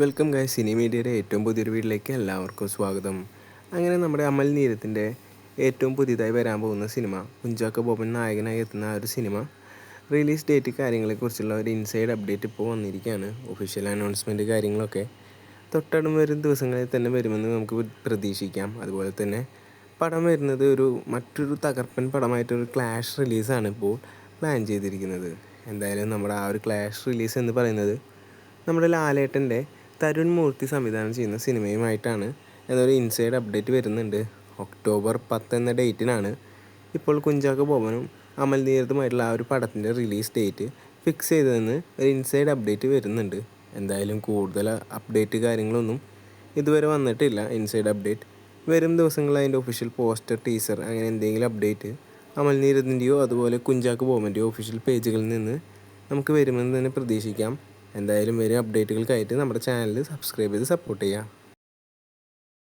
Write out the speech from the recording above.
Welcome guys, Sini മീഡിയയുടെ ഏറ്റവും പുതിയൊരു വീട്ടിലേക്ക് എല്ലാവർക്കും സ്വാഗതം. അങ്ങനെ നമ്മുടെ അമൽ നീരത്തിൻ്റെ ഏറ്റവും പുതിയതായി വരാൻ പോകുന്ന സിനിമ, കുഞ്ചാക്കോ ബോബൻ നായകനായി എത്തുന്ന ആ ഒരു സിനിമ റിലീസ് ഡേറ്റ് കാര്യങ്ങളെക്കുറിച്ചുള്ള ഒരു ഇൻസൈഡ് അപ്ഡേറ്റ് ഇപ്പോൾ വന്നിരിക്കുകയാണ്. ഒഫീഷ്യൽ അനൗൺസ്മെൻറ്റ് കാര്യങ്ങളൊക്കെ തൊട്ടടും വരും ദിവസങ്ങളിൽ തന്നെ വരുമെന്ന് നമുക്ക് പ്രതീക്ഷിക്കാം. അതുപോലെ തന്നെ പടം വരുന്നത് മറ്റൊരു തകർപ്പൻ പടമായിട്ടൊരു ക്ലാഷ് റിലീസാണ് ഇപ്പോൾ പ്ലാൻ ചെയ്തിരിക്കുന്നത്. എന്തായാലും നമ്മുടെ ആ ഒരു ക്ലാഷ് റിലീസ് എന്ന് പറയുന്നത് നമ്മുടെ ലാലേട്ടൻ്റെ തരുൺ മൂർത്തി സംവിധാനം ചെയ്യുന്ന സിനിമയുമായിട്ടാണ് എന്നൊരു ഇൻസൈഡ് അപ്ഡേറ്റ് വരുന്നുണ്ട്. ഒക്ടോബർ 10 എന്ന ഡേറ്റിനാണ് ഇപ്പോൾ കുഞ്ചാക്കോ ബോബനും അമൽ നീരദുമായിട്ടുള്ള ആ ഒരു പടത്തിൻ്റെ റിലീസ് ഡേറ്റ് ഫിക്സ് ചെയ്തതെന്ന് ഒരു ഇൻസൈഡ് അപ്ഡേറ്റ് വരുന്നുണ്ട്. എന്തായാലും കൂടുതൽ അപ്ഡേറ്റ് കാര്യങ്ങളൊന്നും ഇതുവരെ വന്നിട്ടില്ല. ഇൻസൈഡ് അപ്ഡേറ്റ് വരും ദിവസങ്ങളിൽ അതിൻ്റെ ഒഫീഷ്യൽ പോസ്റ്റർ, ടീസർ അങ്ങനെ എന്തെങ്കിലും അപ്ഡേറ്റ് അമൽ നീരദിൻ്റെയോ അതുപോലെ കുഞ്ചാക്കോ ബോബൻ്റെയോ ഒഫീഷ്യൽ പേജുകളിൽ നിന്ന് നമുക്ക് വരുമെന്ന് തന്നെ പ്രതീക്ഷിക്കാം. എന്തായാലും വരും അപ്ഡേറ്റുകൾക്കായിട്ട് നമ്മുടെ ചാനൽ സബ്സ്ക്രൈബ് ചെയ്ത് സപ്പോർട്ട് ചെയ്യുക.